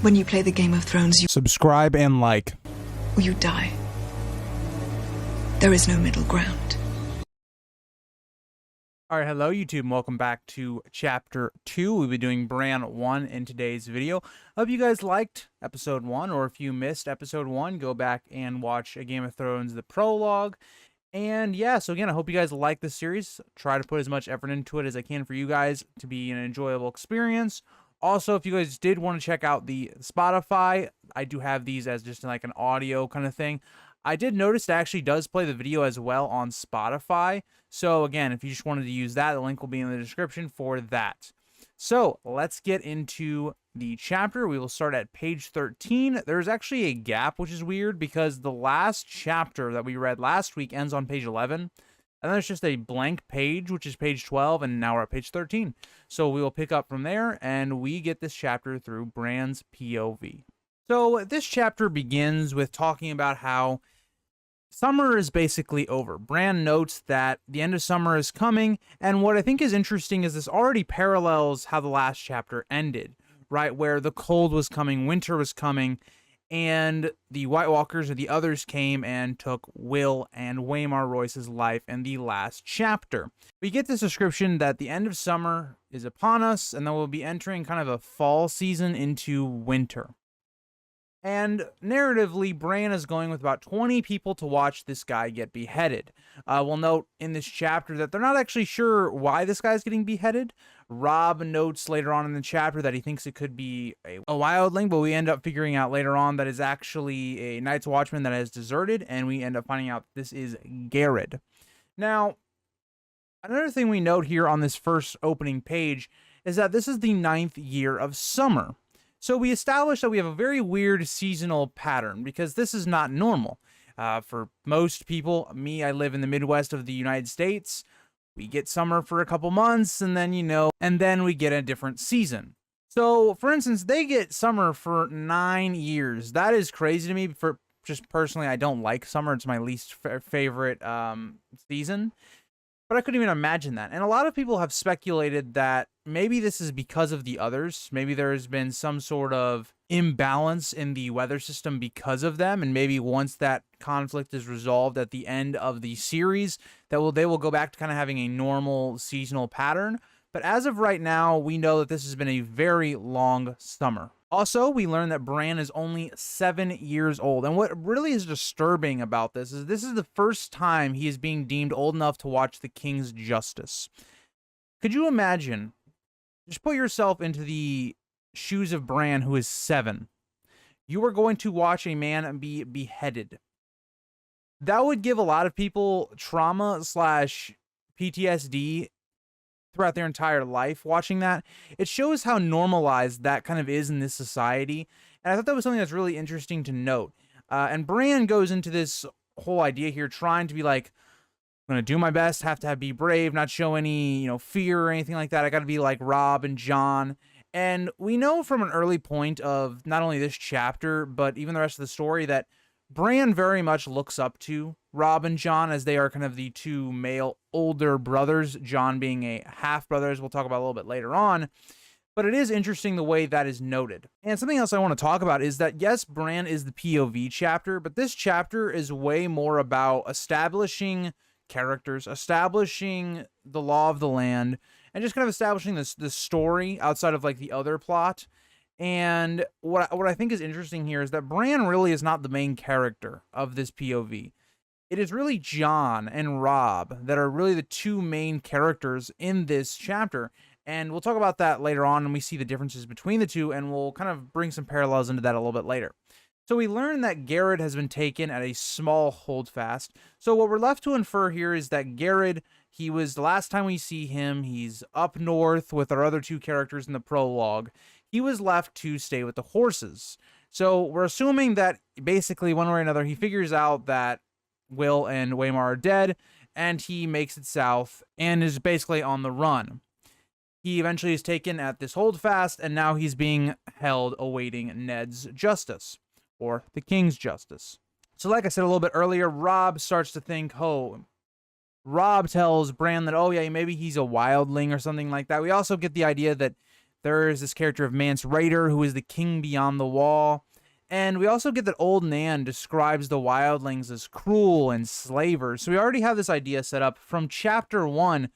When you play the Game of Thrones, you Subscribe and like. or you die. There is no middle ground. Alright, hello YouTube, and welcome back to Chapter 2. We'll be doing Bran 1 in today's video. I hope you guys liked Episode 1, or if you missed Episode 1, go back and watch A Game of Thrones, the prologue. And yeah, so again, I hope you guys like this series. Try to put as much effort into it as I can for you guys to be an enjoyable experience. Also, if you guys did want to check out the Spotify, I do have these as just like an audio kind of thing. I did notice it actually does play the video as well on Spotify. So again, if you just wanted to use that, the link will be in the description for that. So let's get into the chapter. We will start at page 13. There's actually a gap, which is weird because the last chapter that we read last week ends on page 11. And then it's just a blank page, which is page 12, and now we're at page 13. So we will pick up from there, and we get this chapter through Bran's POV. So this chapter begins with talking about how summer is basically over. Bran notes that the end of summer is coming, and what I think is interesting is this already parallels how the last chapter ended, right? Where the cold was coming, winter was coming, and the White Walkers or the others came and took Will and Waymar Royce's life in the last chapter. We get this description that the end of summer is upon us, and then we'll be entering kind of a fall season into winter. And narratively, Bran is going with about 20 people to watch this guy get beheaded. We'll note in this chapter that they're not actually sure why this guy's getting beheaded. Robb notes later on in the chapter that he thinks it could be a wildling, but we end up figuring out later on that it's actually a Night's Watchman that has deserted, and we end up finding out this is Gared. Now, another thing we note here on this first opening page is that this is the 9th year of summer. So we established that we have a very weird seasonal pattern because this is not normal. For most people, I live in the Midwest of the United States. We get summer for a couple months and then, and then we get a different season. So for instance, they get summer for 9 years. That is crazy to me. For just personally, I don't like summer. It's my least favorite season. But I couldn't even imagine that. And a lot of people have speculated that maybe this is because of the others. Maybe there has been some sort of imbalance in the weather system because of them. And maybe once that conflict is resolved at the end of the series, they will go back to kind of having a normal seasonal pattern. But as of right now, we know that this has been a very long summer. Also, we learned that Bran is only 7 years old. And what really is disturbing about this is the first time he is being deemed old enough to watch the King's justice. Could you imagine? Just put yourself into the shoes of Bran, who is 7. You are going to watch a man be beheaded. That would give a lot of people trauma / PTSD throughout their entire life watching that. It shows how normalized that kind of is in this society. And I thought that was something that's really interesting to note. And Bran goes into this whole idea here trying to be like, I'm going to do my best, have to be brave, not show any, fear or anything like that. I got to be like Robb and Jon. And we know from an early point of not only this chapter, but even the rest of the story that Bran very much looks up to Robb and Jon as they are kind of the two male older brothers, Jon being a half-brother, as we'll talk about a little bit later on. But it is interesting the way that is noted. And something else I want to talk about is that, yes, Bran is the POV chapter, but this chapter is way more about establishing characters, establishing the law of the land, and just kind of establishing this story outside of like the other plot. And what I think is interesting here is that Bran really is not the main character of this POV. It is really Jon and Robb that are really the two main characters in this chapter. And we'll talk about that later on when we see the differences between the two, and we'll kind of bring some parallels into that a little bit later. So we learn that Gared has been taken at a small holdfast. So what we're left to infer here is that Gared, he was, the last time we see him, he's up north with our other two characters in the prologue. He was left to stay with the horses. So we're assuming that basically one way or another, he figures out that Will and Waymar are dead, and he makes it south and is basically on the run. He eventually is taken at this holdfast, and now he's being held awaiting Ned's justice, or the King's justice. So like I said a little bit earlier, Robb starts to think, Robb tells Bran that, oh yeah, maybe he's a wildling or something like that. We also get the idea that There is this character of Mance Rayder, who is the king beyond the wall. And we also get that Old Nan describes the wildlings as cruel and slavers. So we already have this idea set up from chapter 1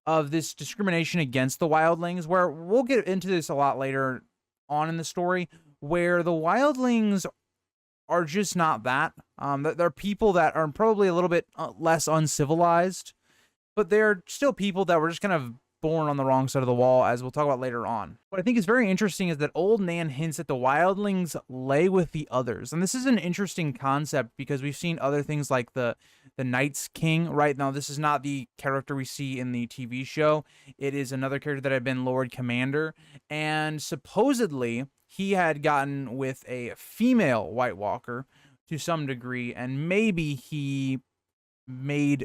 of this discrimination against the wildlings, where we'll get into this a lot later on in the story, where the wildlings are just not that. They're people that are probably a little bit less uncivilized, but they're still people that were just kind of born on the wrong side of the wall, as we'll talk about later on. What I think is very interesting is that Old Nan hints that the wildlings lay with the others. And this is an interesting concept because we've seen other things like the Night's King. Right now, this is not the character we see in the TV show. It is another character that had been Lord Commander. And supposedly, he had gotten with a female White Walker to some degree, and maybe he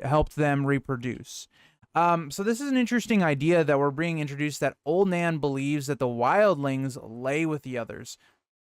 helped them reproduce. So this is an interesting idea that we're being introduced, that Old Nan believes that the wildlings lay with the others.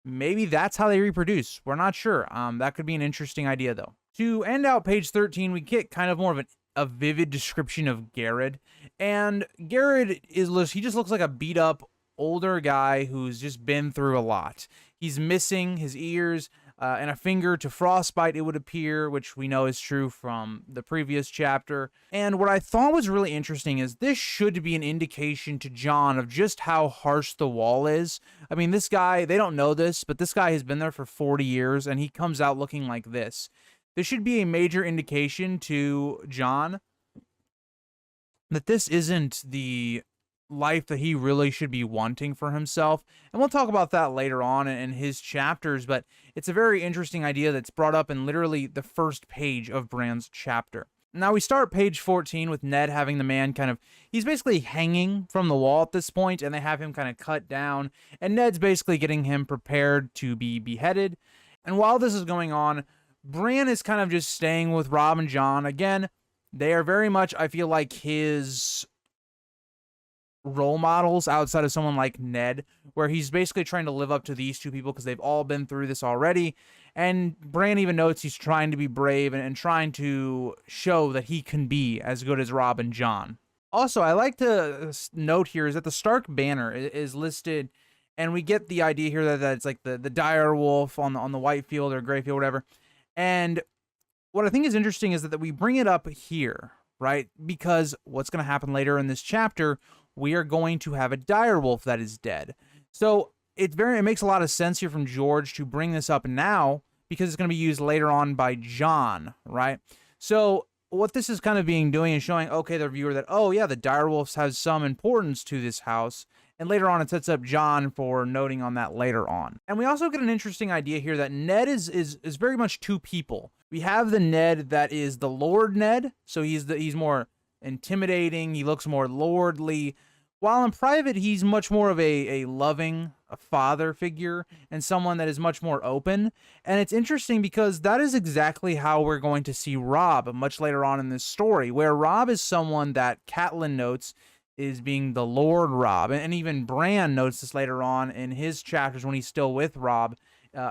Maybe that's how they reproduce. We're not sure. That could be an interesting idea, though. To end out page 13, we get kind of more of a vivid description of Gared. And Gared he just looks like a beat-up older guy who's just been through a lot. He's missing his ears and a finger to frostbite, it would appear, which we know is true from the previous chapter. And what I thought was really interesting is this should be an indication to Jon of just how harsh the wall is. I mean, this guy, they don't know this, but this guy has been there for 40 years, and he comes out looking like this. This should be a major indication to Jon that this isn't the life that he really should be wanting for himself. And we'll talk about that later on in his chapters, but it's a very interesting idea that's brought up in literally the first page of Bran's chapter. Now we start page 14 with Ned having the man he's basically hanging from the wall at this point, and they have him kind of cut down, and Ned's basically getting him prepared to be beheaded. And while this is going on, Bran is kind of just staying with Robb and Jon. Again, they are very much, I feel like, his role models outside of someone like Ned, where he's basically trying to live up to these two people because they've all been through this already. And Bran even notes he's trying to be brave and trying to show that he can be as good as Robb and Jon. Also, I like to note here is that the Stark banner is listed, and we get the idea here that it's like the dire wolf on the white field or gray field, whatever. And what I think is interesting is that we bring it up here, right? Because what's going to happen later in this chapter, we are going to have a dire wolf that is dead. So it makes a lot of sense here from George to bring this up now, because it's going to be used later on by Jon, right? So what this is kind of doing is showing, okay, the viewer that, oh yeah, the direwolves has some importance to this house. And later on, it sets up Jon for noting on that later on. And we also get an interesting idea here that Ned is very much two people. We have the Ned that is the Lord Ned, so he's more intimidating, he looks more lordly, while in private he's much more of a loving father figure and someone that is much more open. And it's interesting because that is exactly how we're going to see Robb much later on in this story, where Robb is someone that Catelyn notes is being the Lord Robb, and even Bran notes this later on in his chapters when he's still with Robb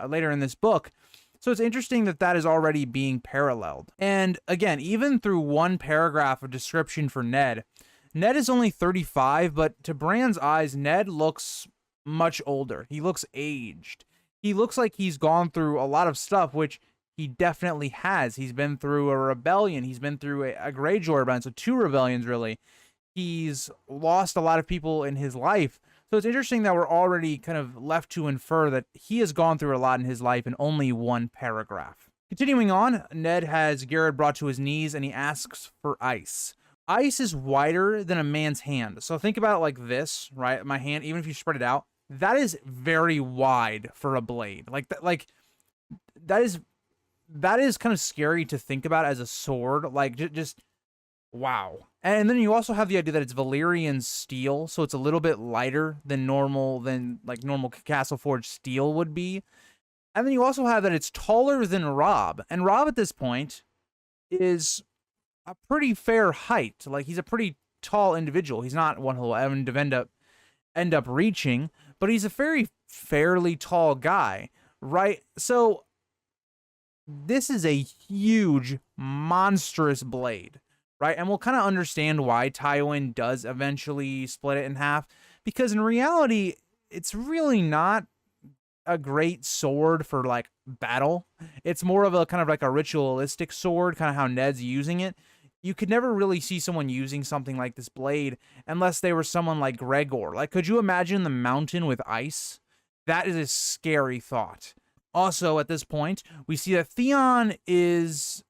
later in this book. So it's interesting that that is already being paralleled. And again, even through one paragraph of description for Ned is only 35, but to Bran's eyes, Ned looks much older. He looks aged. He looks like he's gone through a lot of stuff, which he definitely has. He's been through a rebellion. He's been through a Greyjoy rebellion, so 2 rebellions, really. He's lost a lot of people in his life. So it's interesting that we're already kind of left to infer that he has gone through a lot in his life in only one paragraph. Continuing on, Ned has Gared brought to his knees, and he asks for ice. Ice is wider than a man's hand. So think about it like this, right? My hand, even if you spread it out, that is very wide for a blade. That is kind of scary to think about as a sword. Like, just wow. And then you also have the idea that it's Valyrian steel, so it's a little bit lighter than normal Castle Forge steel would be. And then you also have that it's taller than Robb. And Robb at this point is a pretty fair height. Like, he's a pretty tall individual. He's not one who'll end up reaching, but he's a fairly tall guy, right? So this is a huge, monstrous blade, right? And we'll kind of understand why Tywin does eventually split it in half, because in reality, it's really not a great sword for like battle. It's more of a kind of like a ritualistic sword, kind of how Ned's using it. You could never really see someone using something like this blade unless they were someone like Gregor. Like, could you imagine the mountain with ice? That is a scary thought. Also, at this point, we see that Theon is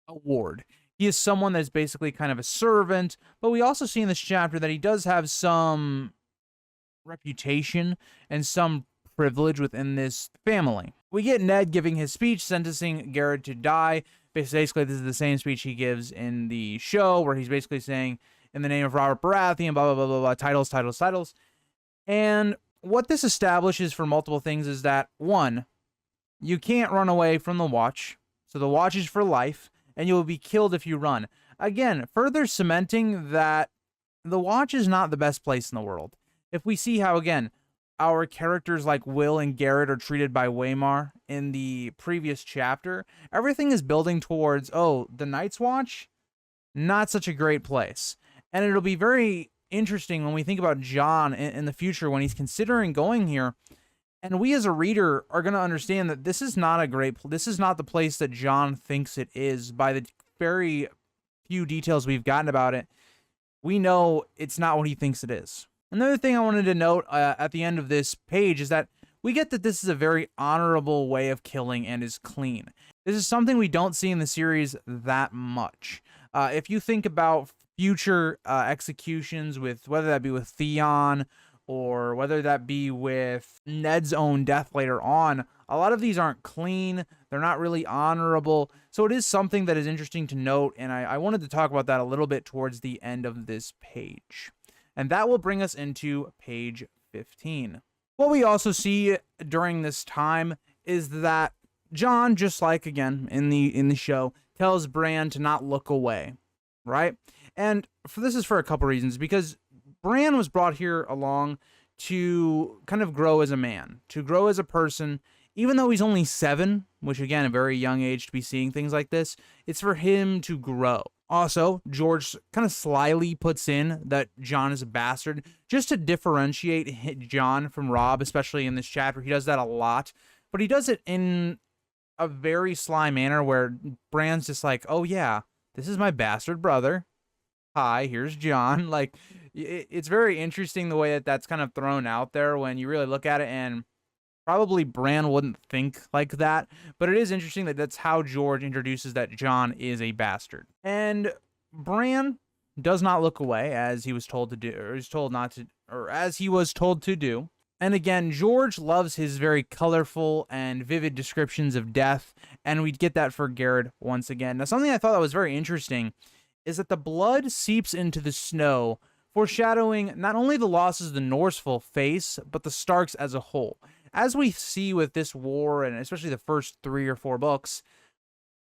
a ward. He is someone that's basically kind of a servant, but we also see in this chapter that he does have some reputation and some privilege within this family. We get Ned giving his speech sentencing Gared to die. Basically, this is the same speech he gives in the show, where he's basically saying, in the name of Robert Baratheon, blah, blah, blah, blah, blah, titles. And what this establishes for multiple things is that, one, you can't run away from the Watch. So the Watch is for life, and you will be killed if you run. Again, further cementing that the Watch is not the best place in the world. If we see how, again, our characters like Will and Gared are treated by Waymar in the previous chapter, everything is building towards, oh, the Night's Watch, not such a great place. And it'll be very interesting when we think about Jon in the future when he's considering going here. And we as a reader are going to understand that this is not this is not the place that Jon thinks it is. By the very few details we've gotten about it, we know it's not what he thinks it is. Another thing I wanted to note at the end of this page is that we get that this is a very honorable way of killing and is clean. This is something we don't see in the series that much. If you think about future executions, with whether that be with Theon or whether that be with Ned's own death later on, a lot of these aren't clean. They're not really honorable. So it is something that is interesting to note, and I wanted to talk about that a little bit towards the end of this page. And that will bring us into page 15. What we also see during this time is that Jon, just like again in the show, tells Bran to not look away, right? And this is for a couple reasons, because Bran was brought here along to kind of grow as a man, to grow as a person. Even though he's only 7, which again, a very young age to be seeing things like this, it's for him to grow. Also, George kind of slyly puts in that Jon is a bastard, just to differentiate Jon from Robb, especially in this chapter. He does that a lot, but he does it in a very sly manner where Bran's just like, oh yeah, this is my bastard brother. Hi, here's Jon. Like, it's very interesting the way that that's kind of thrown out there when you really look at it, and probably Bran wouldn't think like that, but it is interesting that that's how George introduces that Jon is a bastard. And Bran does not look away, as he was told to do, or is told not to, or as he was told to do. And again, George loves his very colorful and vivid descriptions of death, and we get that for Gared once again. Now, something I thought that was very interesting is that the blood seeps into the snow, foreshadowing not only the losses the Norse will face, but the Starks as a whole. As we see with this war, and especially the first 3 or 4 books,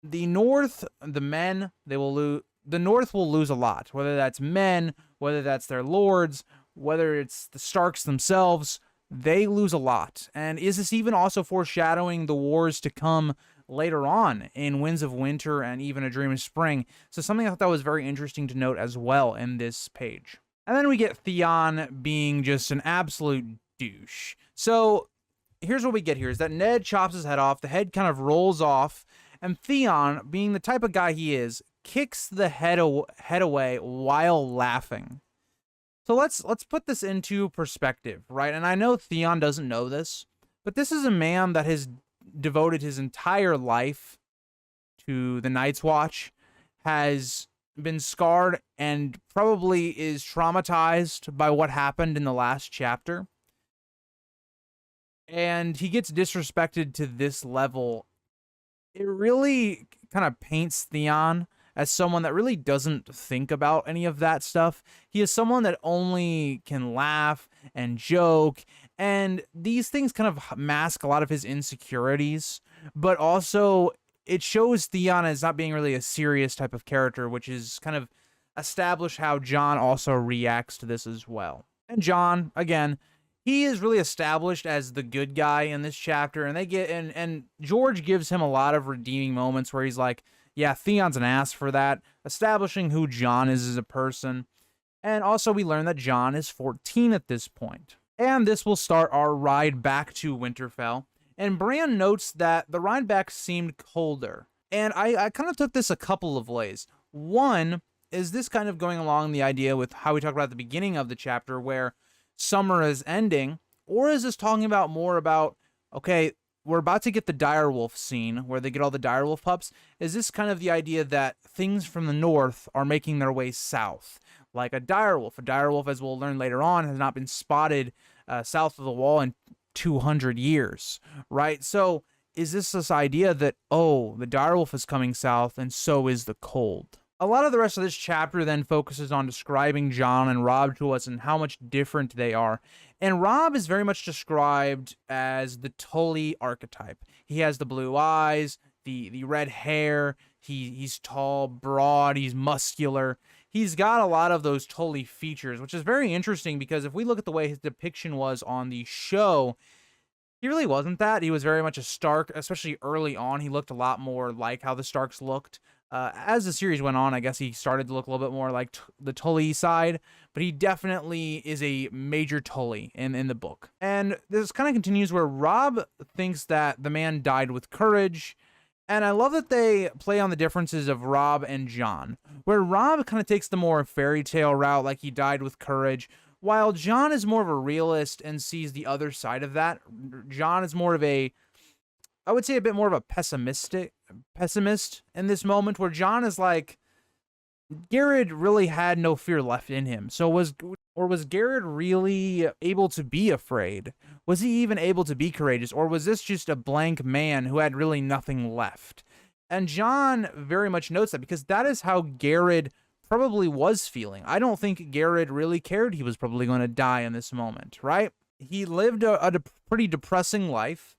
the North, the men, they will lose. The North will lose a lot, whether that's men, whether that's their lords, whether it's the Starks themselves. They lose a lot. And is this even also foreshadowing the wars to come later on in Winds of Winter and even A Dream of Spring? So something I thought that was very interesting to note as well in this page. And then we get Theon being just an absolute douche. So here's what we get here, is that Ned chops his head off, the head kind of rolls off, and Theon, being the type of guy he is, kicks the head away while laughing. So let's put this into perspective, right? And I know Theon doesn't know this, but this is a man that has devoted his entire life to the Night's Watch, has been scarred, and probably is traumatized by what happened in the last chapter. And he gets disrespected to this level. It really kind of paints Theon as someone that really doesn't think about any of that stuff. He is someone that only can laugh and joke, and these things kind of mask a lot of his insecurities, but also it shows Theon as not being really a serious type of character, which is kind of established how Jon also reacts to this as well. And Jon, again, he is really established as the good guy in this chapter, and and George gives him a lot of redeeming moments where he's like, yeah, Theon's an ass for that, establishing who Jon is as a person. And also we learn that Jon is 14 at this point. And this will start our ride back to Winterfell. And Bran notes that the ride back seemed colder. And I kind of took this a couple of ways. One, is this kind of going along the idea with how we talked about at the beginning of the chapter where summer is ending? Or is this talking about more about, okay, we're about to get the direwolf scene where they get all the direwolf pups. Is this kind of the idea that things from the north are making their way south? Like a direwolf. A direwolf, as we'll learn later on, has not been spotted south of the wall in 200 years, right? So is this idea that, oh, the direwolf is coming south and so is the cold? A lot of the rest of this chapter then focuses on describing Jon and Robb to us and how much different they are. And Robb is very much described as the Tully archetype. He has the blue eyes, the red hair, he's tall, broad, he's muscular. He's got a lot of those Tully features, which is very interesting because if we look at the way his depiction was on the show, he really wasn't that. He was very much a Stark, especially early on. He looked a lot more like how the Starks looked. As the series went on, I guess he started to look a little bit more like the Tully side, but he definitely is a major Tully in the book. And this kind of continues where Robb thinks that the man died with courage, and I love that they play on the differences of Robb and Jon, where Robb kind of takes the more fairy tale route, like he died with courage, while Jon is more of a realist and sees the other side of that. Jon is more of a, I would say, a bit more of a pessimist in this moment, where Jon is like, Gared really had no fear left in him. So was Gared really able to be afraid? Was he even able to be courageous? Or was this just a blank man who had really nothing left? And Jon very much notes that because that is how Gared probably was feeling. I don't think Gared really cared he was probably going to die in this moment, right? He lived a pretty depressing life.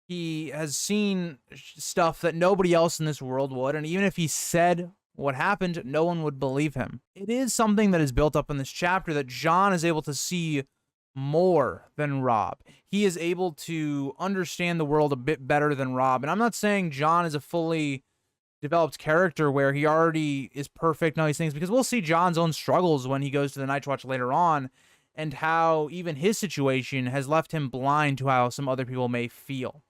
He has seen stuff that nobody else in this world would, and even if he said what happened, no one would believe him. It is something that is built up in this chapter that Jon is able to see more than Robb. He is able to understand the world a bit better than Robb. And I'm not saying Jon is a fully developed character where he already is perfect and all these things, because we'll see Jon's own struggles when he goes to the Night's Watch later on, and how even his situation has left him blind to how some other people may feel.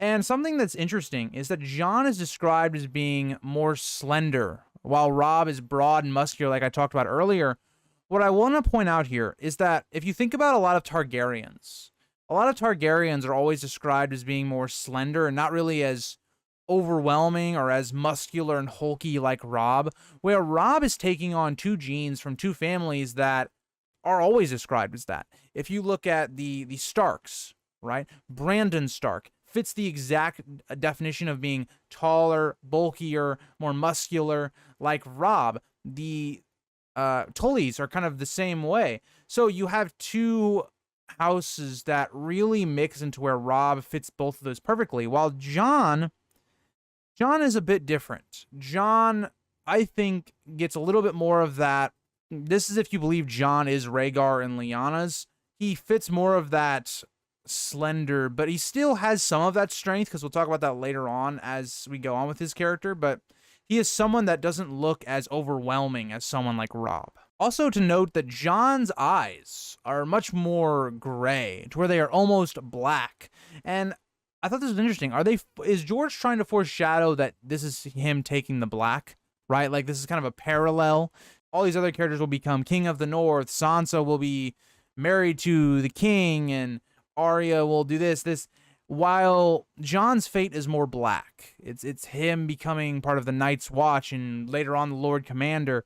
And something that's interesting is that Jon is described as being more slender, while Robb is broad and muscular, like I talked about earlier. What I want to point out here is that if you think about a lot of Targaryens are always described as being more slender and not really as overwhelming or as muscular and hulky like Robb, where Robb is taking on two genes from two families that are always described as that. If you look at the Starks, right? Brandon Stark fits the exact definition of being taller, bulkier, more muscular, like Robb. The Tullys are kind of the same way. So you have two houses that really mix into where Robb fits both of those perfectly, while Jon is a bit different. Jon, I think, gets a little bit more of that. This is if you believe Jon is Rhaegar and Lyanna's. He fits more of that slender, but he still has some of that strength, because we'll talk about that later on as we go on with his character, but he is someone that doesn't look as overwhelming as someone like Robb. Also to note that Jon's eyes are much more gray, to where they are almost black, and I thought this was interesting. Is George trying to foreshadow that this is him taking the black, right? Like this is kind of a parallel. All these other characters will become King of the North, Sansa will be married to the king, and Arya will do this, while Jon's fate is more black. It's him becoming part of the Night's Watch and later on the Lord Commander.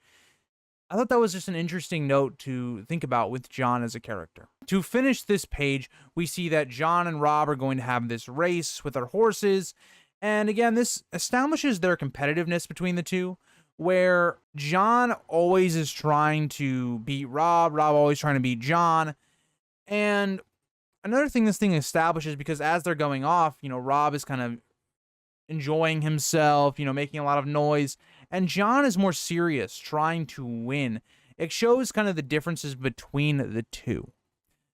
I thought that was just an interesting note to think about with Jon as a character. To finish this page, we see that Jon and Robb are going to have this race with their horses. And again, this establishes their competitiveness between the two, where Jon always is trying to beat Robb, Robb always trying to beat Jon. And another thing this thing establishes, because as they're going off, Robb is kind of enjoying himself, making a lot of noise, and Jon is more serious, trying to win. It shows kind of the differences between the two.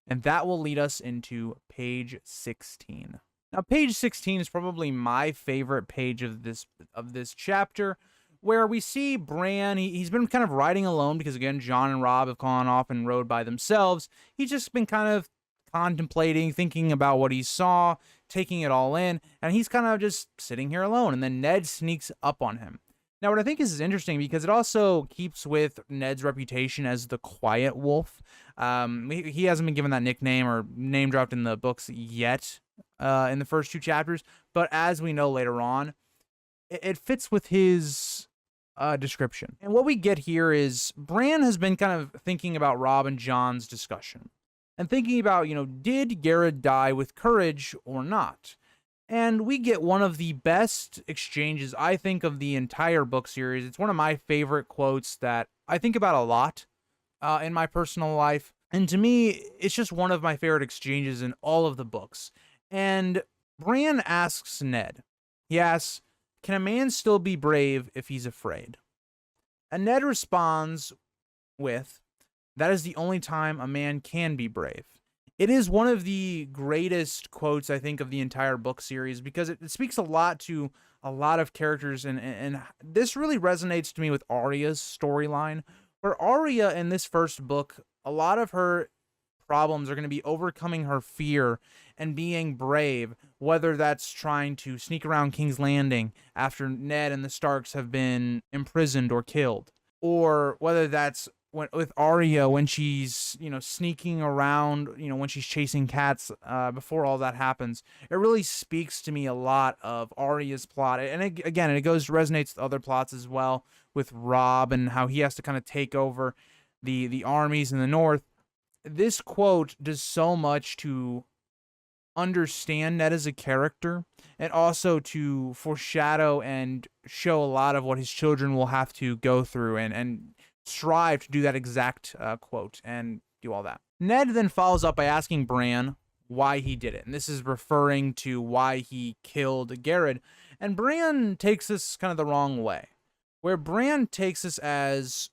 And that will lead us into page 16. Now, page 16 is probably my favorite page of this chapter, where we see Bran, he's been kind of riding alone because, again, Jon and Robb have gone off and rode by themselves. He's just been kind of contemplating, thinking about what he saw, taking it all in, and he's kind of just sitting here alone, and then Ned sneaks up on him. Now, what I think is interesting, because it also keeps with Ned's reputation as the quiet wolf. He hasn't been given that nickname or name dropped in the books yet in the first 2 chapters, but as we know later on, it fits with his description. And what we get here is Bran has been kind of thinking about Robb and Jon's discussion and thinking about, did Gared die with courage or not? And we get one of the best exchanges, I think, of the entire book series. It's one of my favorite quotes that I think about a lot in my personal life. And to me, it's just one of my favorite exchanges in all of the books. And Bran asks Ned, he asks, can a man still be brave if he's afraid? And Ned responds with, that is the only time a man can be brave. It is one of the greatest quotes, I think, of the entire book series, because it speaks a lot to a lot of characters, and this really resonates to me with Arya's storyline, where Arya in this first book, a lot of her problems are going to be overcoming her fear and being brave, whether that's trying to sneak around King's Landing after Ned and the Starks have been imprisoned or killed, or whether that's with Arya when she's, sneaking around, when she's chasing cats before all that happens. It really speaks to me a lot of Arya's plot. And it resonates with other plots as well, with Robb and how he has to kind of take over the armies in the north. This quote does so much to understand Ned as a character, and also to foreshadow and show a lot of what his children will have to go through, and strive to do that exact quote and do all that. Ned then follows up by asking Bran why he did it, and this is referring to why he killed Gared. And Bran takes this kind of the wrong way, where Bran takes this as,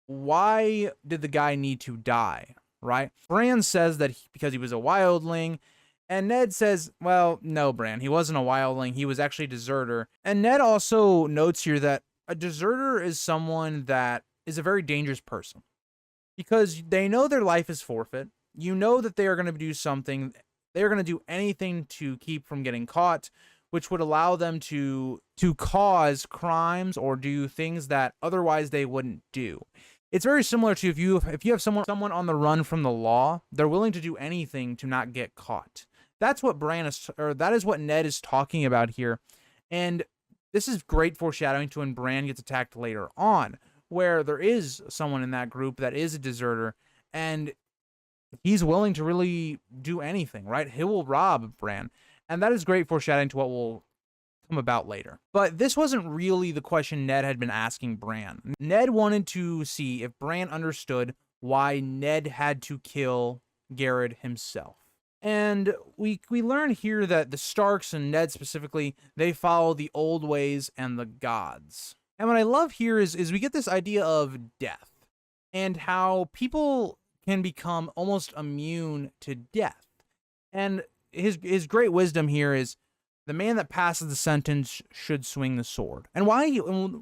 why did the guy need to die, right? Bran says that because he was a wildling, and Ned says, well, no, Bran, he wasn't a wildling, he was actually a deserter. And Ned also notes here that a deserter is someone that is a very dangerous person, because they know their life is forfeit. You know that they are going to do something. They are going to do anything to keep from getting caught, which would allow them to cause crimes or do things that otherwise they wouldn't do. It's very similar to if you have someone on the run from the law, they're willing to do anything to not get caught. That's what that is what Ned is talking about here. And this is great foreshadowing to when Bran gets attacked later on, where there is someone in that group that is a deserter, and he's willing to really do anything, right? He will rob Bran. And that is great foreshadowing to what will come about later. But this wasn't really the question Ned had been asking Bran. Ned wanted to see if Bran understood why Ned had to kill Gared himself. And we learn here that the Starks, and Ned specifically, they follow the old ways and the gods. And what I love here is we get this idea of death, and how people can become almost immune to death. And his great wisdom here is, the man that passes the sentence should swing the sword. And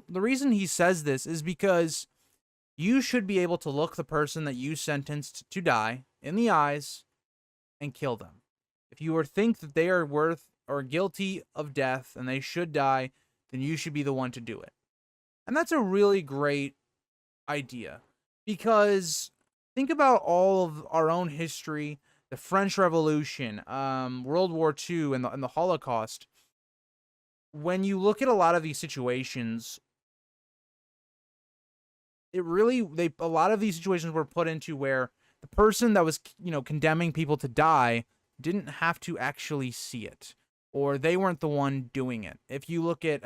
the reason he says this is because you should be able to look the person that you sentenced to die in the eyes and kill them. If you think that they are worth or guilty of death and they should die, then you should be the one to do it. And that's a really great idea, because think about all of our own history, the French Revolution, World War II, and the Holocaust. When you look at a lot of these situations, a lot of these situations were put into where the person that was, condemning people to die didn't have to actually see it, or they weren't the one doing it. If you look at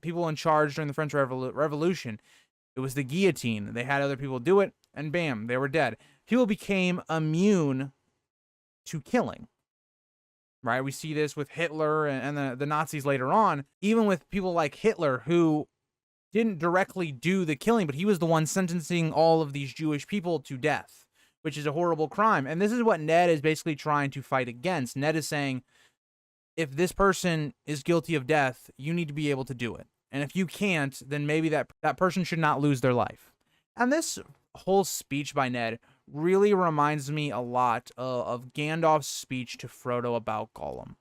people in charge during the French Revolution, it was the guillotine. They had other people do it, and bam, they were dead. People became immune to killing, right? We see this with Hitler and the Nazis later on, even with people like Hitler, who didn't directly do the killing, but he was the one sentencing all of these Jewish people to death, which is a horrible crime. And this is what Ned is basically trying to fight against. Ned is saying, if this person is guilty of death, you need to be able to do it. And if you can't, then maybe that person should not lose their life. And this whole speech by Ned really reminds me a lot of Gandalf's speech to Frodo about Gollum.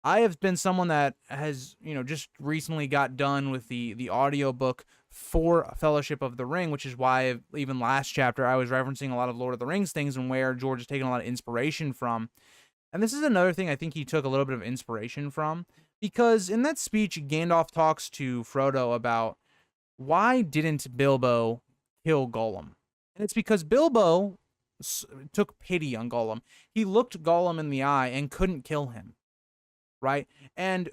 I have been someone that has, just recently got done with the audiobook for Fellowship of the Ring, which is why even last chapter I was referencing a lot of Lord of the Rings things and where George is taking a lot of inspiration from. And this is another thing I think he took a little bit of inspiration from, because in that speech, Gandalf talks to Frodo about why didn't Bilbo kill Gollum? And it's because Bilbo took pity on Gollum. He looked Gollum in the eye and couldn't kill him, right? And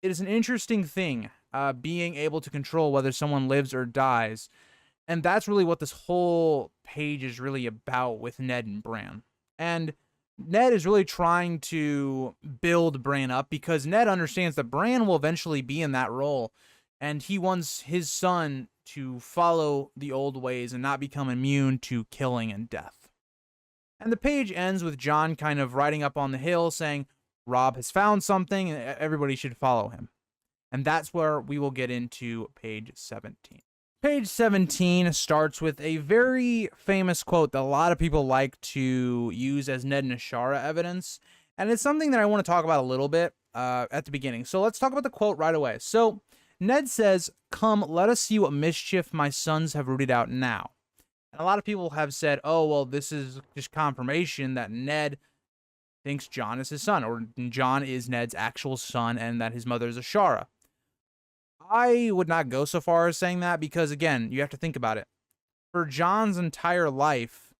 it is an interesting thing, being able to control whether someone lives or dies. And that's really what this whole page is really about with Ned and Bran. And Ned is really trying to build Bran up because Ned understands that Bran will eventually be in that role, and he wants his son to follow the old ways and not become immune to killing and death. And the page ends with Jon kind of riding up on the hill saying, Robb has found something and everybody should follow him. And that's where we will get into page 17. Page 17 starts with a very famous quote that a lot of people like to use as Ned and Ashara evidence. And it's something that I want to talk about a little bit at the beginning. So let's talk about the quote right away. So Ned says, "Come, let us see what mischief my sons have rooted out now." And a lot of people have said, oh, well, this is just confirmation that Ned thinks Jon is his son, or Jon is Ned's actual son, and that his mother is Ashara. I would not go so far as saying that because, again, you have to think about it. For Jon's entire life,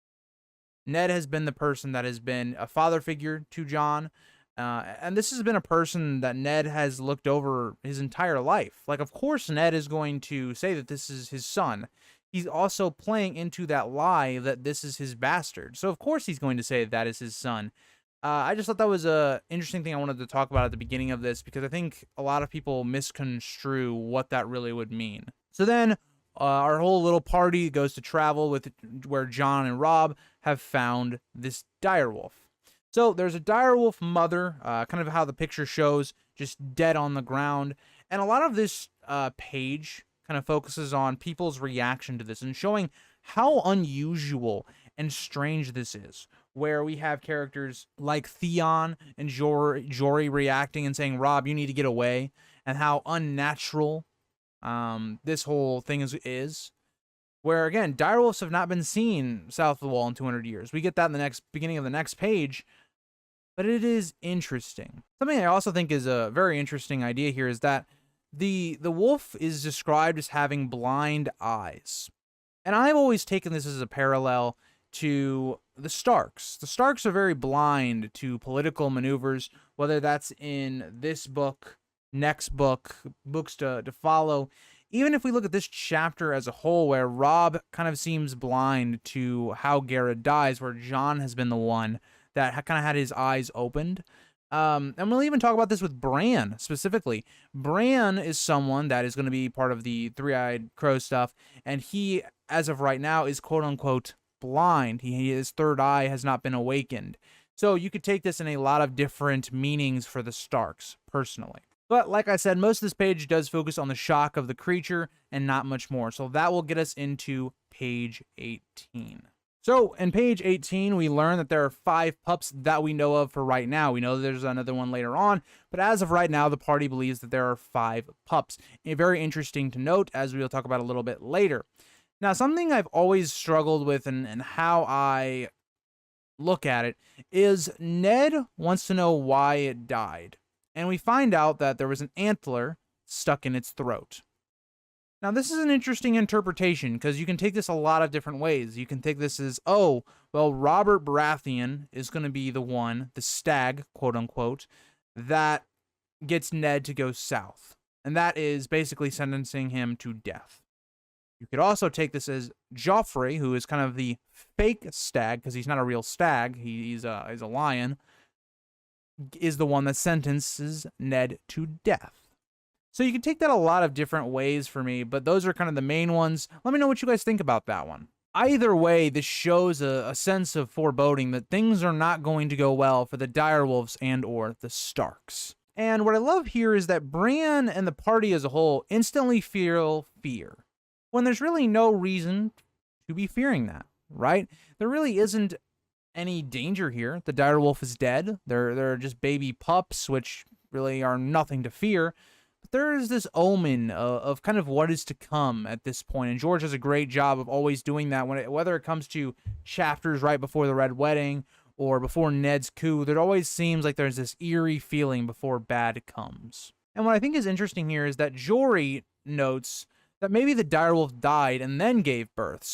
Ned has been the person that has been a father figure to Jon, and this has been a person that Ned has looked over his entire life. Like, of course, Ned is going to say that this is his son. He's also playing into that lie that this is his bastard. So, of course, he's going to say that is his son. I just thought that was an interesting thing I wanted to talk about at the beginning of this because I think a lot of people misconstrue what that really would mean. So then our whole little party goes to travel with where Jon and Robb have found this direwolf. So there's a direwolf mother, kind of how the picture shows, just dead on the ground. And a lot of this page kind of focuses on people's reaction to this and showing how unusual and strange this is, where we have characters like Theon and Jory reacting and saying, Robb, you need to get away, and how unnatural this whole thing is. Where, again, direwolves have not been seen south of the wall in 200 years. We get that in the beginning of the next page, but it is interesting. Something I also think is a very interesting idea here is that the wolf is described as having blind eyes. And I've always taken this as a parallel to the Starks. The Starks are very blind to political maneuvers, whether that's in this book, next book, books to follow. Even if we look at this chapter as a whole, where Robb kind of seems blind to how Gared dies, where Jon has been the one that kind of had his eyes opened. And we'll even talk about this with Bran specifically. Bran is someone that is going to be part of the three-eyed crow stuff, and he, as of right now, is quote-unquote blind. His third eye has not been awakened. So you could take this in a lot of different meanings for the Starks, personally. But like I said, most of this page does focus on the shock of the creature and not much more. So that will get us into page 18. So in page 18, we learn that there are 5 pups that we know of for right now. We know there's another one later on, but as of right now, the party believes that there are 5 pups. Very interesting to note, as we'll talk about a little bit later. Now, something I've always struggled with and how I look at it is Ned wants to know why it died. And we find out that there was an antler stuck in its throat. Now, this is an interesting interpretation because you can take this a lot of different ways. You can take this as, oh, well, Robert Baratheon is going to be the one, the stag, quote unquote, that gets Ned to go south. And that is basically sentencing him to death. You could also take this as Joffrey, who is kind of the fake stag, because he's not a real stag, he's a lion, is the one that sentences Ned to death. So you can take that a lot of different ways for me, but those are kind of the main ones. Let me know what you guys think about that one. Either way, this shows a sense of foreboding that things are not going to go well for the direwolves and or the Starks. And what I love here is that Bran and the party as a whole instantly feel fear, when there's really no reason to be fearing that, right? There really isn't any danger here. The direwolf is dead. They're just baby pups, which really are nothing to fear. But there is this omen of kind of what is to come at this point, and George does a great job of always doing that. Whether it comes to chapters right before the Red Wedding or before Ned's coup, there always seems like there's this eerie feeling before bad comes. And what I think is interesting here is that Jory notes that maybe the direwolf died and then gave birth.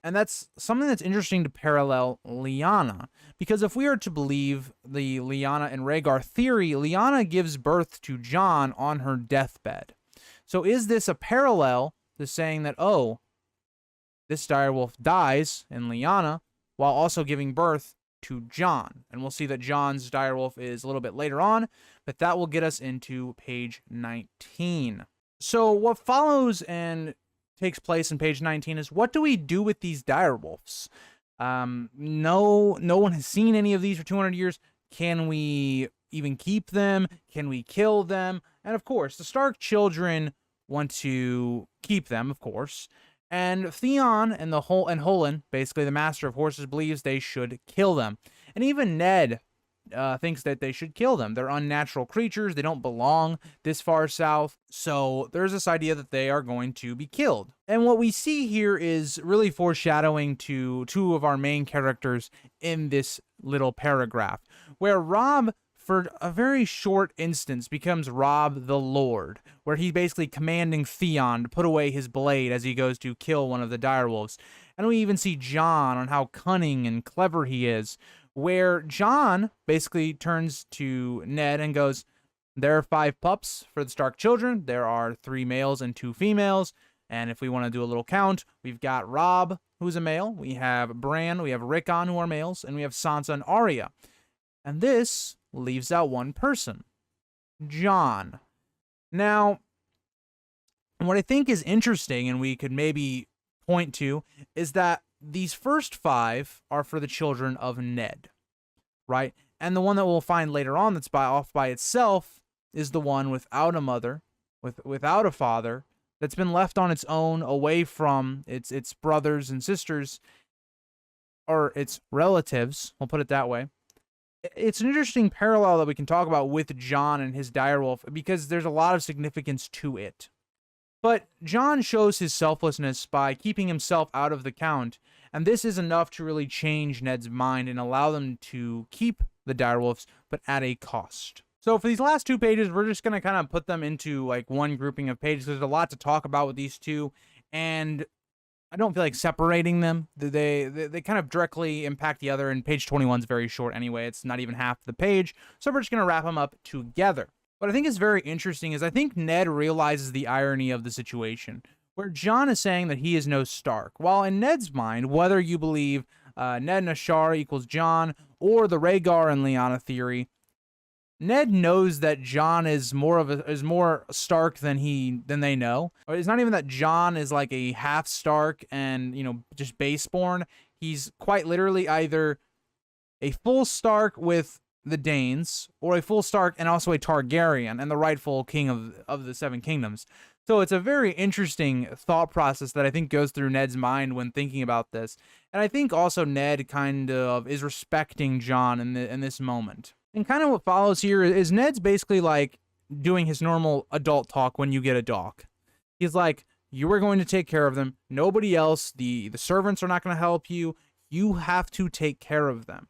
And that's something that's interesting to parallel Lyanna, because if we are to believe the Lyanna and Rhaegar theory, Lyanna gives birth to Jon on her deathbed. So is this a parallel to saying that, oh, this direwolf dies in Lyanna while also giving birth to Jon? And we'll see that Jon's direwolf is a little bit later on, but that will get us into page 19. So what follows and takes place in page 19 is, what do we do with these direwolves? No one has seen any of these for 200 years. Can we even keep them? Can we kill them? And of course, the Stark children want to keep them, of course. And Theon and Holen, basically the master of horses, believes they should kill them. And even Ned thinks that they should kill them. They're unnatural creatures. They don't belong this far south. So there's this idea that they are going to be killed. And what we see here is really foreshadowing to two of our main characters in this little paragraph, where Robb, for a very short instance, becomes Robb the Lord, where he's basically commanding Theon to put away his blade as he goes to kill one of the direwolves. And we even see Jon on how cunning and clever he is, where Jon basically turns to Ned and goes, there are 5 pups for the Stark children. There are 3 males and 2 females. And if we want to do a little count, we've got Robb, who's a male. We have Bran, we have Rickon, who are males. And we have Sansa and Arya. And this leaves out one person, Jon. Now, what I think is interesting, and we could maybe point to, is that these first 5 are for the children of Ned, right? And the one that we'll find later on that's off by itself is the one without a mother, without a father, that's been left on its own, away from its brothers and sisters, or its relatives, we'll put it that way. It's an interesting parallel that we can talk about with Jon and his direwolf, because there's a lot of significance to it. But Jon shows his selflessness by keeping himself out of the count, and this is enough to really change Ned's mind and allow them to keep the direwolves, but at a cost. So for these last 2 pages, we're just going to kind of put them into like one grouping of pages. There's a lot to talk about with these 2, and I don't feel like separating them. They kind of directly impact the other, and page 21 is very short anyway. It's not even half the page, so we're just going to wrap them up together. What I think is very interesting is I think Ned realizes the irony of the situation, where Jon is saying that he is no Stark, while in Ned's mind, whether you believe Ned and Ashara equals Jon, or the Rhaegar and Lyanna theory, Ned knows that Jon is more Stark than they know. Or it's not even that Jon is like a half Stark and, just baseborn. He's quite literally either a full Stark with the Danes, or a full Stark and also a Targaryen and the rightful king of the 7 kingdoms. So it's a very interesting thought process that I think goes through Ned's mind when thinking about this. And I think also Ned kind of is respecting Jon in this moment. And kind of what follows here is Ned's basically like doing his normal adult talk when you get a dog. He's like, you are going to take care of them. Nobody else. The servants are not going to help you. You have to take care of them.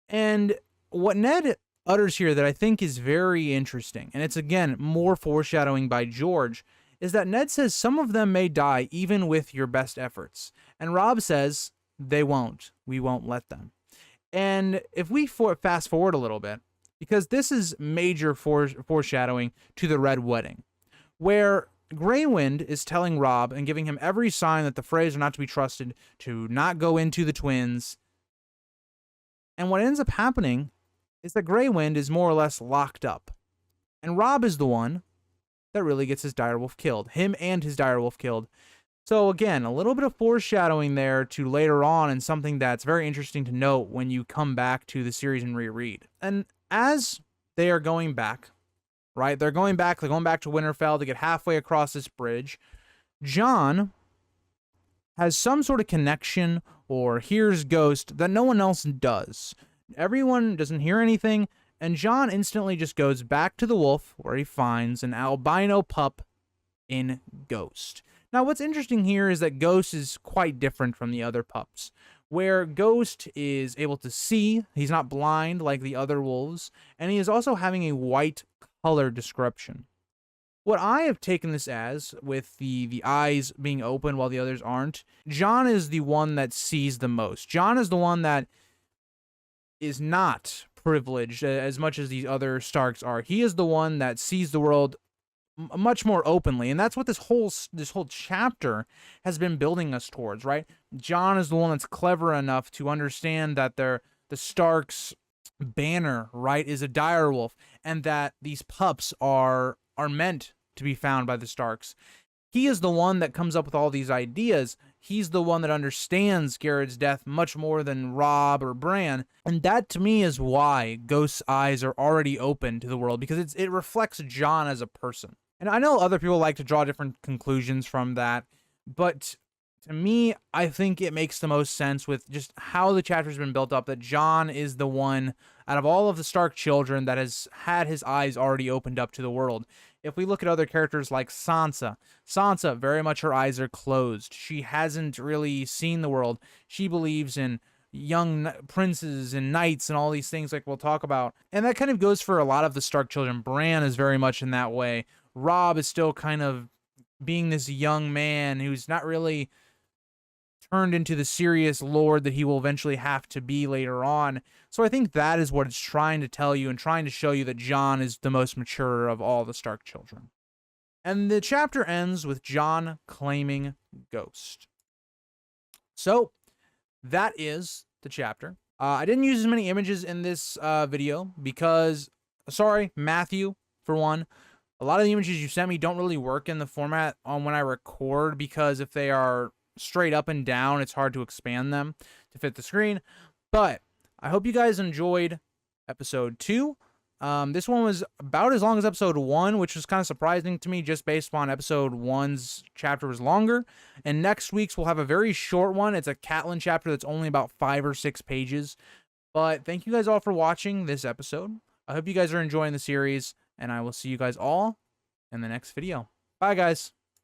And what Ned utters here that I think is very interesting, and it's again more foreshadowing by George, is that Ned says some of them may die even with your best efforts. And Robb says they won't. We won't let them. And if we fast forward a little bit, because this is major foreshadowing to the Red Wedding, where Grey Wind is telling Robb and giving him every sign that the Freys are not to be trusted, to not go into the twins. And what ends up happening is that Grey Wind is more or less locked up. And Robb is the one that really gets his direwolf killed. Him and his direwolf killed. So again, a little bit of foreshadowing there to later on, and something that's very interesting to note when you come back to the series and reread. And as they are going back right? They're going back to Winterfell to get halfway across this bridge. Jon has some sort of connection or hears ghost that no one else does. Everyone doesn't hear anything, and Jon instantly just goes back to the wolf where he finds an albino pup in Ghost. Now, what's interesting here is that Ghost is quite different from the other pups, where Ghost is able to see, he's not blind like the other wolves, and he is also having a white color description. What I have taken this as, with the eyes being open while the others aren't, Jon is the one that sees the most. Jon is the one that is not privileged as much as these other Starks are. He is the one that sees the world much more openly, and that's what this whole chapter has been building us towards, right? Jon is the one that's clever enough to understand that the Starks' banner, right, is a direwolf, and that these pups are meant to be found by the Starks. He is the one that comes up with all these ideas. He's the one that understands Gared's death much more than Robb or Bran. And that, to me, is why Ghost's eyes are already open to the world, because it reflects Jon as a person. And I know other people like to draw different conclusions from that, but to me, I think it makes the most sense with just how the chapter's been built up, that Jon is the one out of all of the Stark children that has had his eyes already opened up to the world. If we look at other characters like Sansa, very much her eyes are closed. She hasn't really seen the world. She believes in young princes and knights and all these things like we'll talk about. And that kind of goes for a lot of the Stark children. Bran is very much in that way. Robb is still kind of being this young man who's not really turned into the serious lord that he will eventually have to be later on. So I think that is what it's trying to tell you and trying to show you that Jon is the most mature of all the Stark children. And the chapter ends with Jon claiming Ghost. So that is the chapter. I didn't use as many images in this video because, sorry, Matthew, for one, a lot of the images you sent me don't really work in the format on when I record, because if they are straight up and down, it's hard to expand them to fit the screen. But I hope you guys enjoyed episode 2. This one was about as long as episode 1, which was kind of surprising to me just based on episode 1's chapter was longer. And next week's we'll have a very short one. It's a Catelyn chapter that's only about 5 or 6 pages. But thank you guys all for watching this episode. I hope you guys are enjoying the series, and I will see you guys all in the next video. Bye, guys.